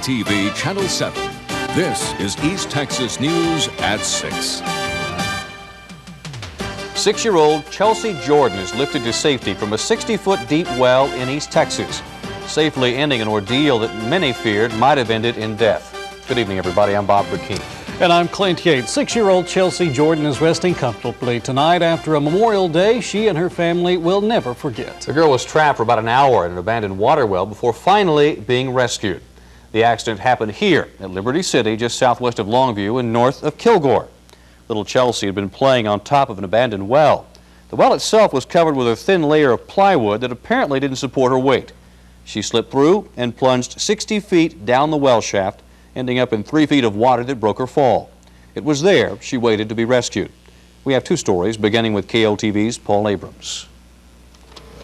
KLTV Channel 7. This is East Texas News at 6. 6-year-old Chelsea Jordan is lifted to safety from a 60-foot deep well in East Texas, safely ending an ordeal that many feared might have ended in death. Good evening, everybody. I'm Bob Burkeen. And I'm Clint Yates. 6-year-old Chelsea Jordan is resting comfortably tonight after a Memorial Day she and her family will never forget. The girl was trapped for about an hour in an abandoned water well before finally being rescued. The accident happened here at Liberty City, just southwest of Longview and north of Kilgore. Little Chelsea had been playing on top of an abandoned well. The well itself was covered with a thin layer of plywood that apparently didn't support her weight. She slipped through and plunged 60 feet down the well shaft, ending up in 3 feet of water that broke her fall. It was there she waited to be rescued. We have two stories, beginning with KLTV's Paul Abrams.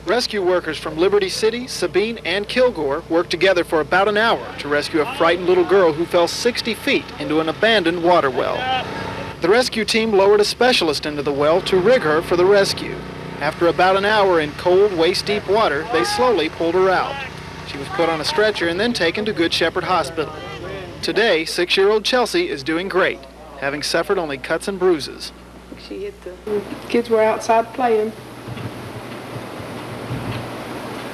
Rescue workers from Liberty City, Sabine, and Kilgore worked together for about an hour to rescue a frightened little girl who fell 60 feet into an abandoned water well. The rescue team lowered a specialist into the well to rig her for the rescue. After about an hour in cold, waist-deep water, they slowly pulled her out. She was put on a stretcher and then taken to Good Shepherd Hospital. Today, 6-year-old Chelsea is doing great, having suffered only cuts and bruises. She hit the kids were outside playing.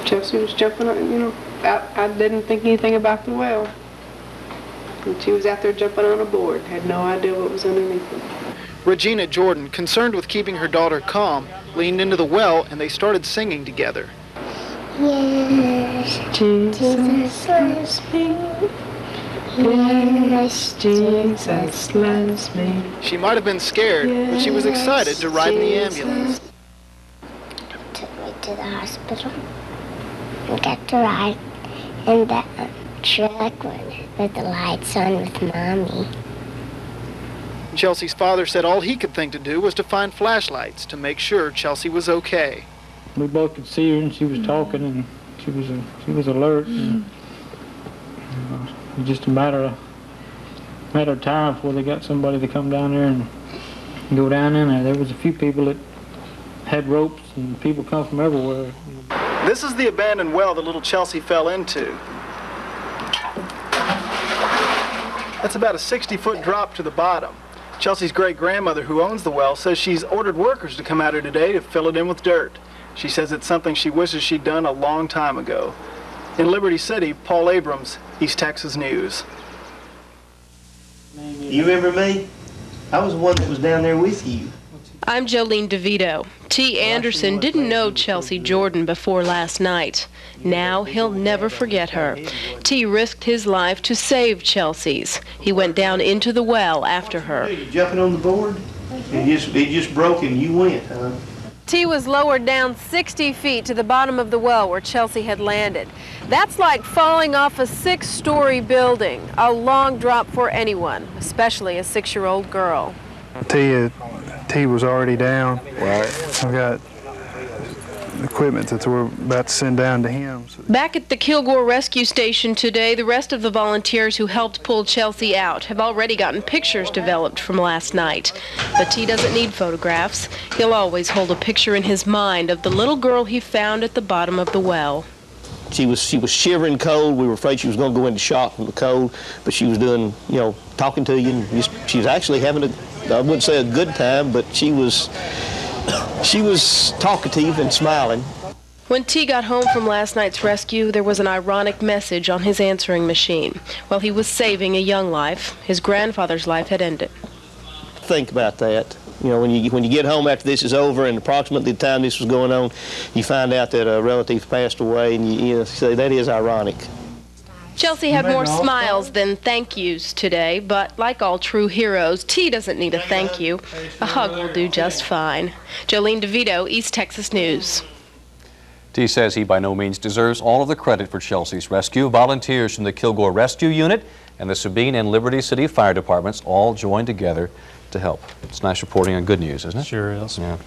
Chelsea was jumping on, I didn't think anything about the well. And she was out there jumping on a board, had no idea what was underneath it. Regina Jordan, concerned with keeping her daughter calm, leaned into the well and they started singing together. Yes, Jesus loves me. Yes, Jesus loves me. She might have been scared, but she was excited to ride in the ambulance. Took me to the hospital and got to ride in that truck with the lights on with Mommy. Chelsea's father said all he could think to do was to find flashlights to make sure Chelsea was okay. We both could see her, and she was talking, and she was alert. And, it was just a matter of time before they got somebody to come down there and go down in there. There was a few people that had ropes, and people come from everywhere. This is the abandoned well that little Chelsea fell into. That's about a 60-foot drop to the bottom. Chelsea's great-grandmother, who owns the well, says she's ordered workers to come out here today to fill it in with dirt. She says it's something she wishes she'd done a long time ago. In Liberty City, Paul Abrams, East Texas News. You remember me? I was the one that was down there with you. I'm Jolene DeVito. T. Anderson didn't know Chelsea Jordan before last night. Now he'll never forget her. T. risked his life to save Chelsea's. He went down into the well after her. You jumping on the board? It just broke and you went, huh? T was lowered down 60 feet to the bottom of the well where Chelsea had landed. That's like falling off a 6-story building, a long drop for anyone, especially a 6-year-old girl. T was already down. Right. I've got equipment that we're about to send down to him. Back at the Kilgore Rescue Station today, the rest of the volunteers who helped pull Chelsea out have already gotten pictures developed from last night. But T doesn't need photographs. He'll always hold a picture in his mind of the little girl he found at the bottom of the well. She was shivering cold. We were afraid she was going to go into shock from the cold, but she was doing, talking to you. And she was actually having I wouldn't say a good time, but she was talkative and smiling. When T got home from last night's rescue, there was an ironic message on his answering machine. While he was saving a young life, his grandfather's life had ended. Think about that. When you get home after this is over, and approximately the time this was going on, you find out that a relative passed away, and you say that is ironic. Chelsea had more smiles than thank yous today, but like all true heroes, T doesn't need a thank you. A hug will do just fine. Jolene DeVito, East Texas News. T says he by no means deserves all of the credit for Chelsea's rescue. Volunteers from the Kilgore Rescue Unit and the Sabine and Liberty City Fire Departments all joined together to help. It's nice reporting on good news, isn't it? Sure is. Yeah.